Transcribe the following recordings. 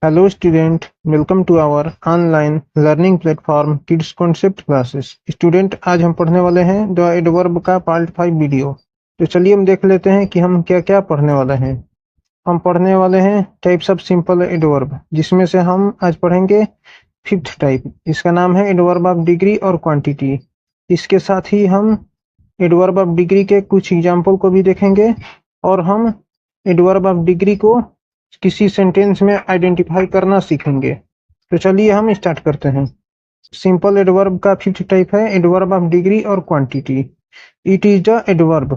Hello student, welcome to our online learning platform Kids Concept Classes। Student आज हम पढ़ने वाले हैं द एडवर्ब का पार्ट 5 वीडियो। तो चलिए हम देख लेते हैं कि हम क्या क्या पढ़ने वाले हैं। हम पढ़ने वाले हैं टाइप्स ऑफ सिंपल एडवर्ब, जिसमें से हम आज पढ़ेंगे फिफ्थ टाइप। इसका नाम है एडवर्ब ऑफ डिग्री और क्वांटिटी। इसके साथ ही हम एडवर्ब ऑफ डिग्री के कुछ एग्जाम्पल को भी देखेंगे और हम एडवर्ब ऑफ डिग्री को किसी सेंटेंस में आइडेंटिफाई करना सीखेंगे। तो चलिए हम स्टार्ट करते हैं। सिंपल एडवर्ब का फिफ्थ टाइप है एडवर्ब ऑफ डिग्री और quantity. It is the adverb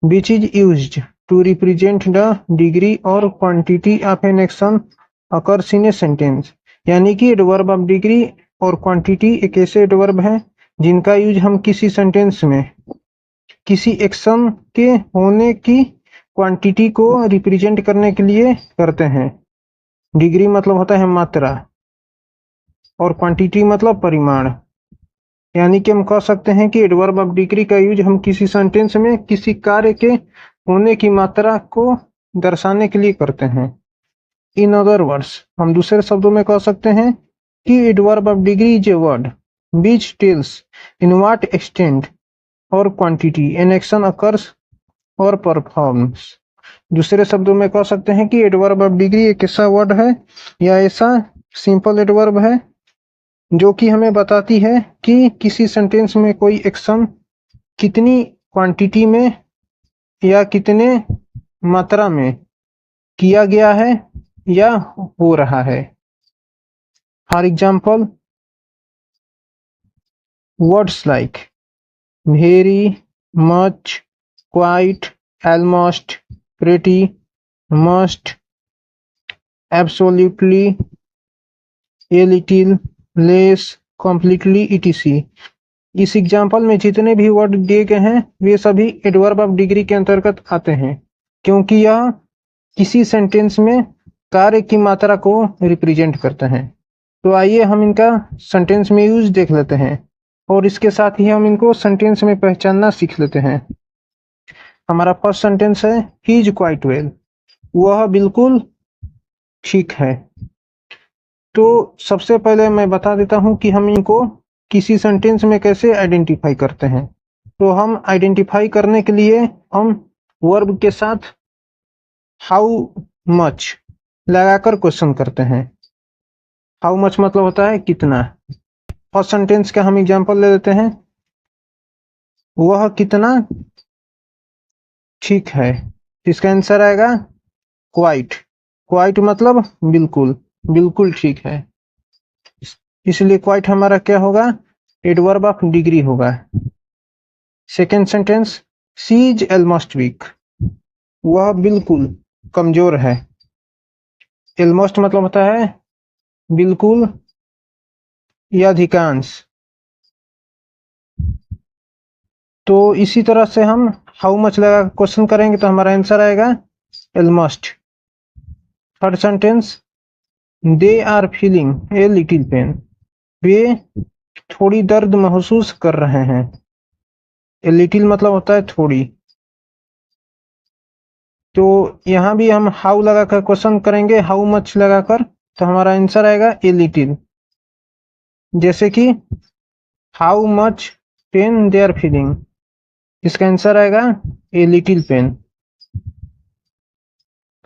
which is used to represent the degree और quantity of an action occurs in a sentence. यानी कि एडवर्ब ऑफ डिग्री और quantity एक ऐसे adverb हैं जिनका यूज हम किसी सेंटेंस में किसी एक्शन के होने की क्वांटिटी को रिप्रेजेंट करने के लिए करते हैं। डिग्री मतलब होता है मात्रा और क्वांटिटी मतलब परिमाण। यानी कि हम कह सकते हैं कि एडवर्ब ऑफ डिग्री का यूज हम किसी सेंटेंस में किसी कार्य के होने की मात्रा को दर्शाने के लिए करते हैं। इन अदर वर्ड्स, हम दूसरे शब्दों में कह सकते हैं कि adverb of degree is a word which tells in what extent और क्वांटिटी एन एक्शन अकर्स और परफॉर्म्स। दूसरे शब्दों में कह सकते हैं कि एडवर्ब ऑफ डिग्री एक ऐसा वर्ड है या ऐसा सिंपल एडवर्ब है जो कि हमें बताती है कि किसी सेंटेंस में कोई एक्शन कितनी क्वांटिटी में या कितने मात्रा में किया गया है या हो रहा है। For example, words like very, much, quite, almost, pretty, must, absolutely, a little, less, completely, etc। इस एग्जाम्पल में जितने भी वर्ड दिए गए हैं वे सभी एडवर्ब ऑफ डिग्री के अंतर्गत आते हैं, क्योंकि यह किसी सेंटेंस में कार्य की मात्रा को रिप्रेजेंट करते हैं। तो आइए हम इनका सेंटेंस में यूज देख लेते हैं और इसके साथ ही हम इनको सेंटेंस में पहचानना सीख लेते हैं। हमारा फर्स्ट सेंटेंस है ही इज क्वाइट वेल, वह बिल्कुल ठीक है। तो सबसे पहले मैं बता देता हूं कि हम इनको किसी सेंटेंस में कैसे आइडेंटिफाई करते हैं। तो हम आइडेंटिफाई करने के लिए हम वर्ब के साथ हाउ मच लगाकर क्वेश्चन करते हैं। हाउ मच मतलब होता है कितना। फर्स्ट सेंटेंस का हम एग्जांपल ले लेते हैं, वह कितना ठीक है। इसका आंसर आएगा क्वाइट। क्वाइट मतलब बिल्कुल, बिल्कुल ठीक है। इसलिए क्वाइट हमारा क्या होगा, एडवर्ब ऑफ डिग्री होगा। Second sentence, she is almost weak, वह बिल्कुल कमजोर है। ऑलमोस्ट मतलब होता है बिल्कुल या अधिकांश। तो इसी तरह से हम हाउ मच लगा क्वेश्चन करेंगे तो हमारा आंसर आएगा almost. Third sentence, they are feeling a little pain, वे थोड़ी दर्द महसूस कर रहे हैं। ए लिटिल मतलब होता है थोड़ी। तो यहाँ भी हम हाउ लगाकर क्वेश्चन करेंगे, हाउ मच लगाकर, तो हमारा आंसर आएगा ए लिटिल। जैसे कि how much pain they are feeling, इसका आंसर आएगा a little pain.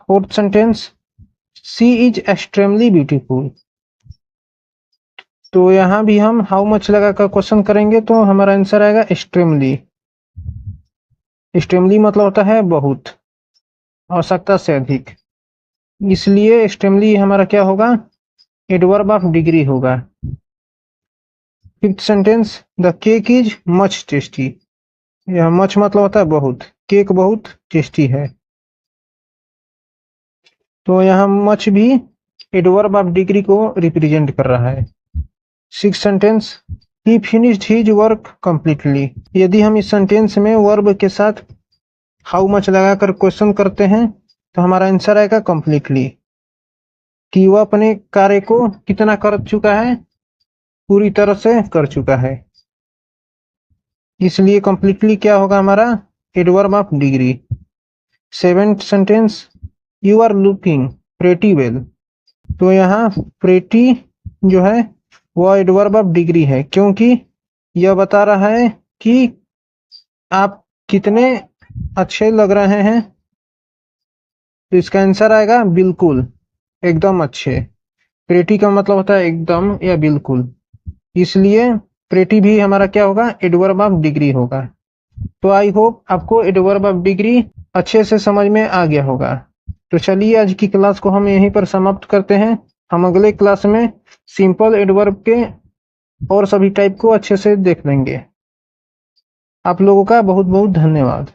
Fourth sentence, she is extremely beautiful, तो यहाँ भी हम हाउ मच लगाकर क्वेश्चन करेंगे तो हमारा आंसर आएगा एक्सट्रीमली। एक्सट्रीमली मतलब होता है बहुत, आवश्यकता से अधिक। इसलिए एक्सट्रीमली हमारा क्या होगा, एडवर्ब ऑफ डिग्री होगा। Fifth sentence, the cake is much tasty, यह मच मतलब होता है बहुत, केक बहुत टेस्टी है। तो यहाँ मच भी एडवर्ब ऑफ डिग्री को रिप्रेजेंट कर रहा है। सिक्स सेंटेंस, ही फिनिश्ड हिज वर्क कंप्लीटली, यदि हम इस सेंटेंस में वर्ब के साथ हाउ मच लगाकर क्वेश्चन करते हैं तो हमारा आंसर आएगा कंप्लीटली, कि वह अपने कार्य को कितना कर चुका है, पूरी तरह से कर चुका है। इसलिए कंप्लीटली क्या होगा हमारा, adverb of degree. Seventh sentence, you are looking pretty well, तो यहाँ प्रेटी जो है वो एडवर्ब ऑफ डिग्री है, क्योंकि यह बता रहा है कि आप कितने अच्छे लग रहे हैं। तो इसका आंसर आएगा बिल्कुल, एकदम अच्छे। प्रेटी का मतलब होता है एकदम या बिल्कुल, इसलिए प्रेटी भी हमारा क्या होगा, एडवर्ब ऑफ डिग्री होगा। तो आई होप आपको एडवर्ब ऑफ डिग्री अच्छे से समझ में आ गया होगा। तो चलिए आज की क्लास को हम यहीं पर समाप्त करते हैं। हम अगले क्लास में सिंपल एडवर्ब के और सभी टाइप को अच्छे से देख लेंगे। आप लोगों का बहुत बहुत धन्यवाद।